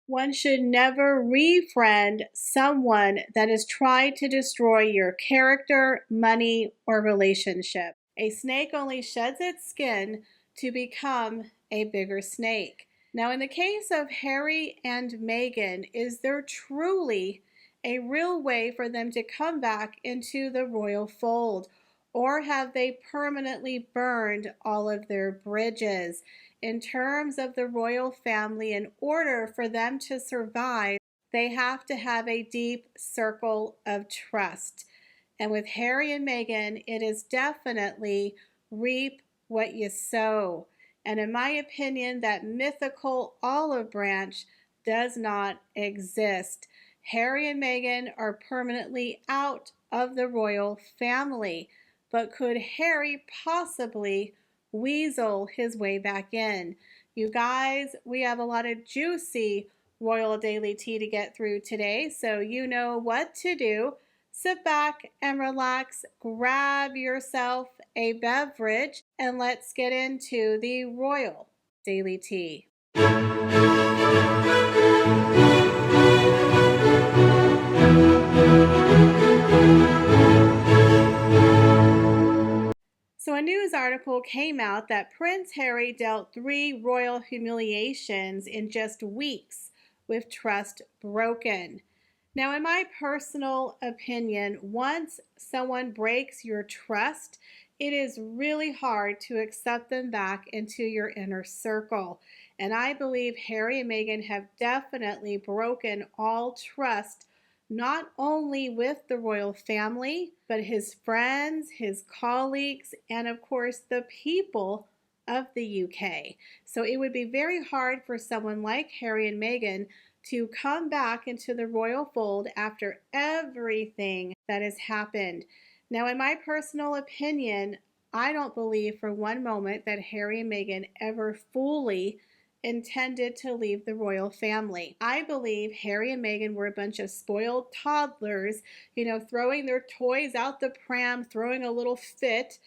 One should never refriend someone that has tried to destroy your character, money, or relationship. A snake only sheds its skin to become a bigger snake. Now, in the case of Harry and Meghan, is there truly a real way for them to come back into the royal fold? Or have they permanently burned all of their bridges? In terms of the royal family, in order for them to survive, they have to have a deep circle of trust. And with Harry and Meghan, it is definitely reap what you sow. And in my opinion, that mythical olive branch does not exist. Harry and Meghan are permanently out of the royal family. But could Harry possibly weasel his way back in? You guys, we have a lot of juicy royal daily tea to get through today, so you know what to do. Sit back and relax, grab yourself a beverage, and let's get into the royal daily tea. So, a news article came out that Prince Harry dealt 3 royal humiliations in just weeks with trust broken. Now, in my personal opinion, once someone breaks your trust, it is really hard to accept them back into your inner circle. And I believe Harry and Meghan have definitely broken all trust, not only with the royal family, but his friends, his colleagues, and of course, the people of the UK. So it would be very hard for someone like Harry and Meghan to come back into the royal fold after everything that has happened. Now, in my personal opinion, I don't believe for one moment that Harry and Meghan ever fully intended to leave the royal family. I believe Harry and Meghan were a bunch of spoiled toddlers, throwing their toys out the pram, throwing a little fit,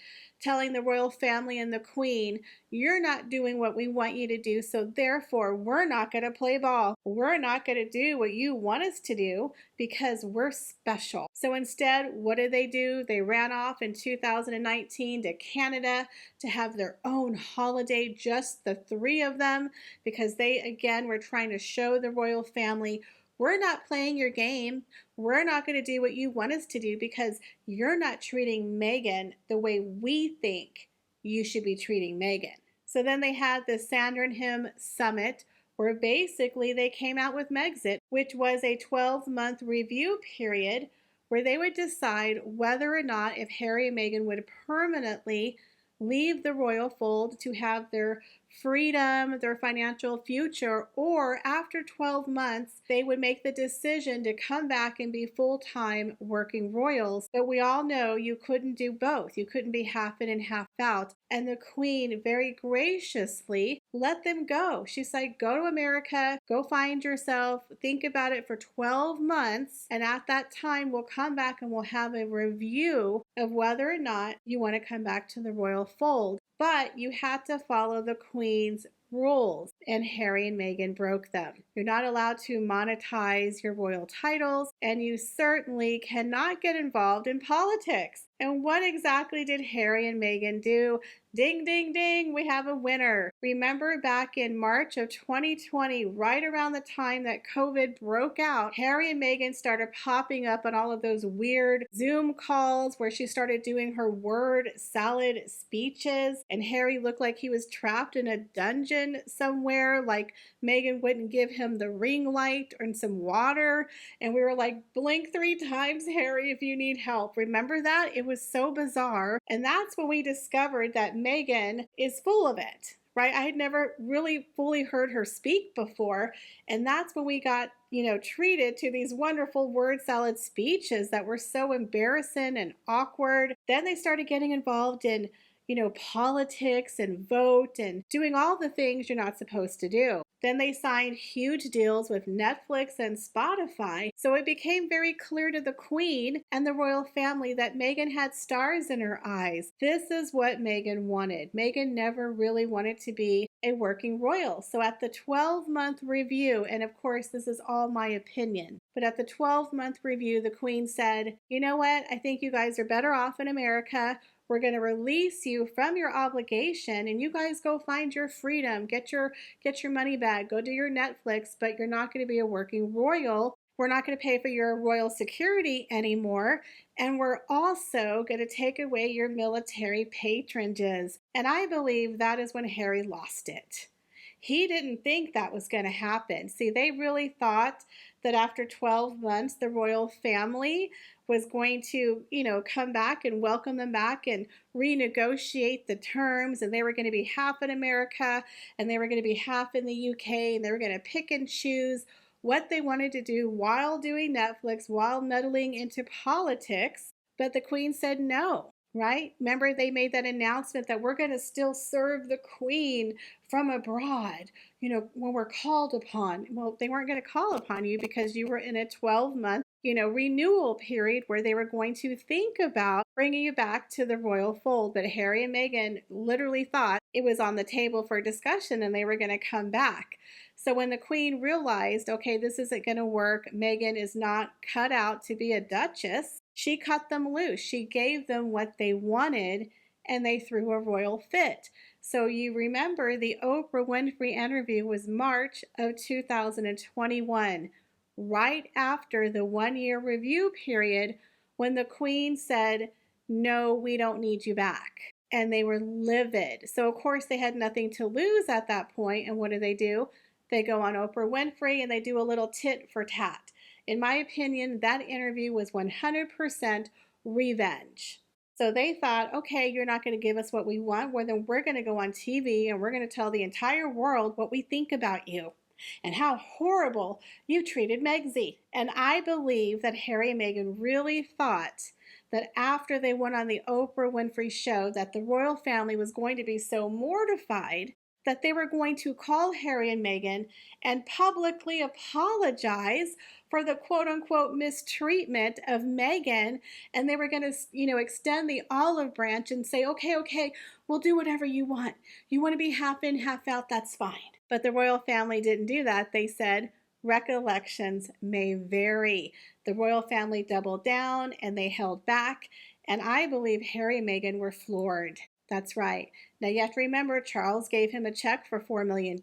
telling the royal family and the queen, you're not doing what we want you to do, so therefore we're not going to play ball. We're not going to do what you want us to do because we're special. So instead, what did they do? They ran off in 2019 to Canada to have their own holiday, just the 3 of them, because they again were trying to show the royal family, we're not playing your game. We're not going to do what you want us to do because you're not treating Meghan the way we think you should be treating Meghan. So then they had the Sandringham Summit, where basically they came out with Megxit, which was a 12-month review period where they would decide whether or not if Harry and Meghan would permanently leave the royal fold to have their freedom, their financial future, or after 12 months, they would make the decision to come back and be full-time working royals. But we all know you couldn't do both. You couldn't be half in and half out. And the queen very graciously let them go. She said, go to America, go find yourself, think about it for 12 months, and at that time, we'll come back and we'll have a review of whether or not you want to come back to the royal fold. But you had to follow the queen's rules, and Harry and Meghan broke them. You're not allowed to monetize your royal titles, and you certainly cannot get involved in politics. And what exactly did Harry and Meghan do? Ding, ding, ding, we have a winner. Remember back in March of 2020, right around the time that COVID broke out, Harry and Meghan started popping up on all of those weird Zoom calls where she started doing her word salad speeches, and Harry looked like he was trapped in a dungeon somewhere, like Meghan wouldn't give him the ring light and some water, and we were like, blink 3 times, Harry, if you need help. Remember that? It was so bizarre, and that's when we discovered that Meghan is full of it, right? I had never really fully heard her speak before, and that's when we got, treated to these wonderful word salad speeches that were so embarrassing and awkward. Then they started getting involved in politics and vote and doing all the things you're not supposed to do. Then they signed huge deals with Netflix and Spotify. So it became very clear to the Queen and the royal family that Meghan had stars in her eyes. This is what Meghan wanted. Meghan never really wanted to be a working royal. So at the 12-month review, and of course, this is all my opinion, but at the 12-month review, the Queen said, you know what? I think you guys are better off in America. We're going to release you from your obligation and you guys go find your freedom, get your money back, go do your Netflix, but you're not going to be a working royal. We're not going to pay for your royal security anymore. And we're also going to take away your military patronages. And I believe that is when Harry lost it. He didn't think that was going to happen. See, they really thought that after 12 months, the royal family was going to, come back and welcome them back and renegotiate the terms. And they were going to be half in America and they were going to be half in the UK. And they were going to pick and choose what they wanted to do while doing Netflix, while meddling into politics. But the Queen said no, right? Remember, they made that announcement that we're going to still serve the Queen from abroad, when we're called upon. Well, they weren't going to call upon you because you were in a 12-month, renewal period where they were going to think about bringing you back to the royal fold. But Harry and Meghan literally thought it was on the table for discussion and they were going to come back. So when the Queen realized, okay, this isn't going to work, Meghan is not cut out to be a duchess, she cut them loose. She gave them what they wanted and they threw a royal fit. So you remember the Oprah Winfrey interview was March of 2021, right after the 1-year review period when the Queen said, no, we don't need you back. And they were livid. So of course they had nothing to lose at that point. And what do? They go on Oprah Winfrey and they do a little tit for tat. In my opinion, that interview was 100% revenge. So they thought, okay, you're not going to give us what we want. Well, then we're going to go on TV and we're going to tell the entire world what we think about you and how horrible you treated Megxie. And I believe that Harry and Meghan really thought that after they went on the Oprah Winfrey show that the royal family was going to be so mortified that they were going to call Harry and Meghan and publicly apologize for the quote-unquote mistreatment of Meghan, and they were going to, extend the olive branch and say, okay, we'll do whatever you want. You want to be half in, half out, that's fine. But the royal family didn't do that. They said, recollections may vary. The royal family doubled down and they held back, and I believe Harry and Meghan were floored. That's right. Now you have to remember, Charles gave him a check for $4 million.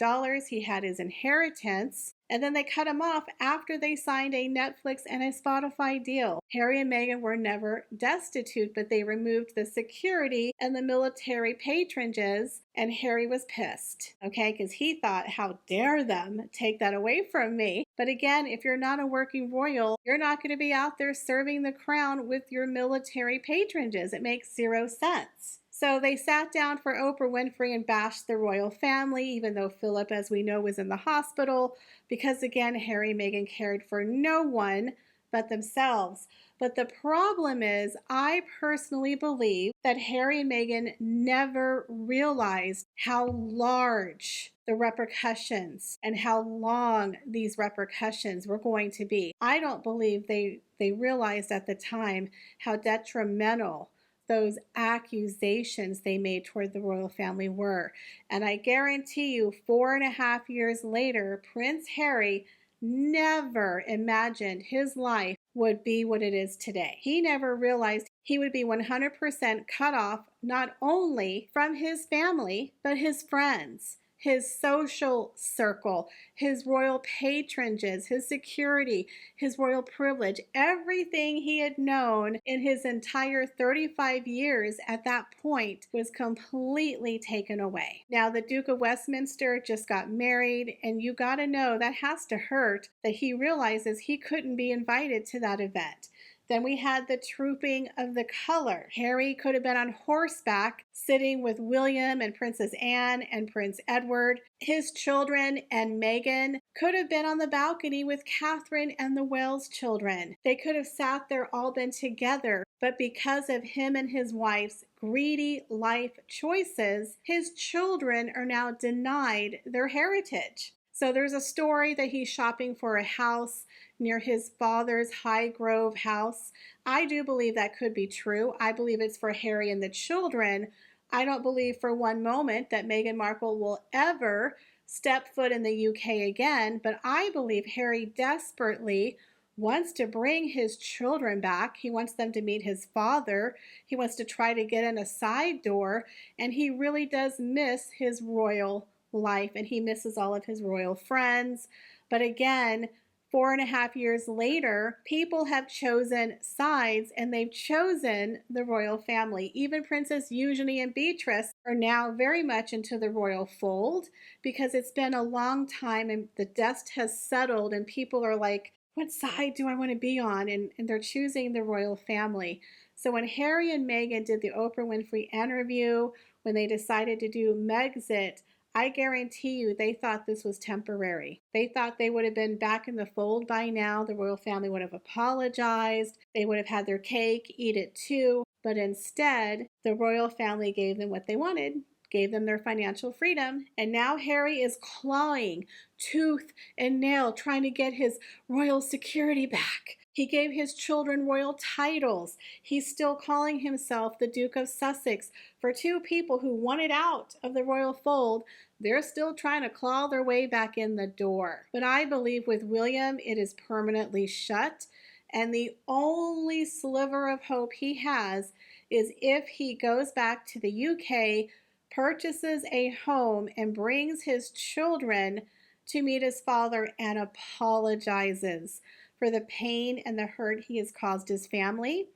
He had his inheritance. And then they cut him off after they signed a Netflix and a Spotify deal. Harry and Meghan were never destitute, but they removed the security and the military patronages, and Harry was pissed, okay, because he thought, how dare them take that away from me? But again, if you're not a working royal, you're not going to be out there serving the crown with your military patronages. It makes zero sense. So they sat down for Oprah Winfrey and bashed the royal family, even though Philip, as we know, was in the hospital, because again, Harry and Meghan cared for no one but themselves. But the problem is, I personally believe that Harry and Meghan never realized how large the repercussions and how long these repercussions were going to be. I don't believe they realized at the time how detrimental those accusations they made toward the royal family were. And I guarantee you, 4.5 years later, Prince Harry never imagined his life would be what it is today. He never realized he would be 100% cut off, not only from his family, but his friends, his social circle, his royal patronages, his security, his royal privilege, everything he had known in his entire 35 years at that point was completely taken away. Now, the Duke of Westminster just got married, and you got to know that has to hurt that he realizes he couldn't be invited to that event. Then we had the trooping of the color. Harry could have been on horseback sitting with William and Princess Anne and Prince Edward. His children and Meghan could have been on the balcony with Catherine and the Wales children. They could have sat there, all been together. But because of him and his wife's greedy life choices, his children are now denied their heritage. So there's a story that he's shopping for a house near his father's Highgrove house. I do believe that could be true. I believe it's for Harry and the children. I don't believe for one moment that Meghan Markle will ever step foot in the UK again, but I believe Harry desperately wants to bring his children back. He wants them to meet his father. He wants to try to get in a side door, and he really does miss his royal life, and he misses all of his royal friends. But again, 4.5 years later, people have chosen sides and they've chosen the royal family. Even Princess Eugenie and Beatrice are now very much into the royal fold because it's been a long time and the dust has settled and people are like, what side do I want to be on? And they're choosing the royal family. So when Harry and Meghan did the Oprah Winfrey interview, when they decided to do Megxit, I guarantee you they thought this was temporary. They thought they would have been back in the fold by now. The royal family would have apologized. They would have had their cake, eat it too. But instead, the royal family gave them what they wanted, gave them their financial freedom. And now Harry is clawing tooth and nail trying to get his royal security back. He gave his children royal titles. He's still calling himself the Duke of Sussex. For two people who wanted out of the royal fold, they're still trying to claw their way back in the door. But I believe with William, it is permanently shut. And the only sliver of hope he has is if he goes back to the UK, purchases a home, and brings his children to meet his father and apologizes for the pain and the hurt he has caused his family.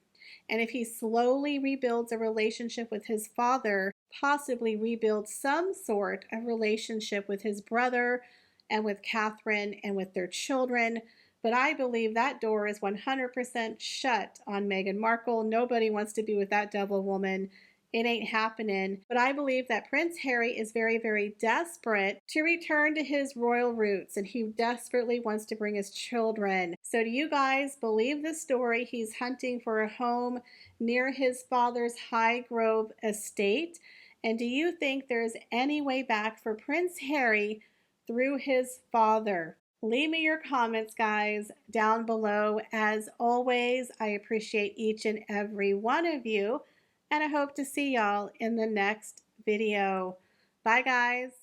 And if he slowly rebuilds a relationship with his father, possibly rebuilds some sort of relationship with his brother and with Catherine and with their children. But I believe that door is 100% shut on Meghan Markle. Nobody wants to be with that devil woman. It ain't happening. But I believe that Prince Harry is very, very desperate to return to his royal roots, and he desperately wants to bring his children. So do you guys believe the story? He's hunting for a home near his father's Highgrove estate. And do you think there's any way back for Prince Harry through his father? Leave me your comments, guys, down below. As always, I appreciate each and every one of you, and I hope to see y'all in the next video. Bye, guys.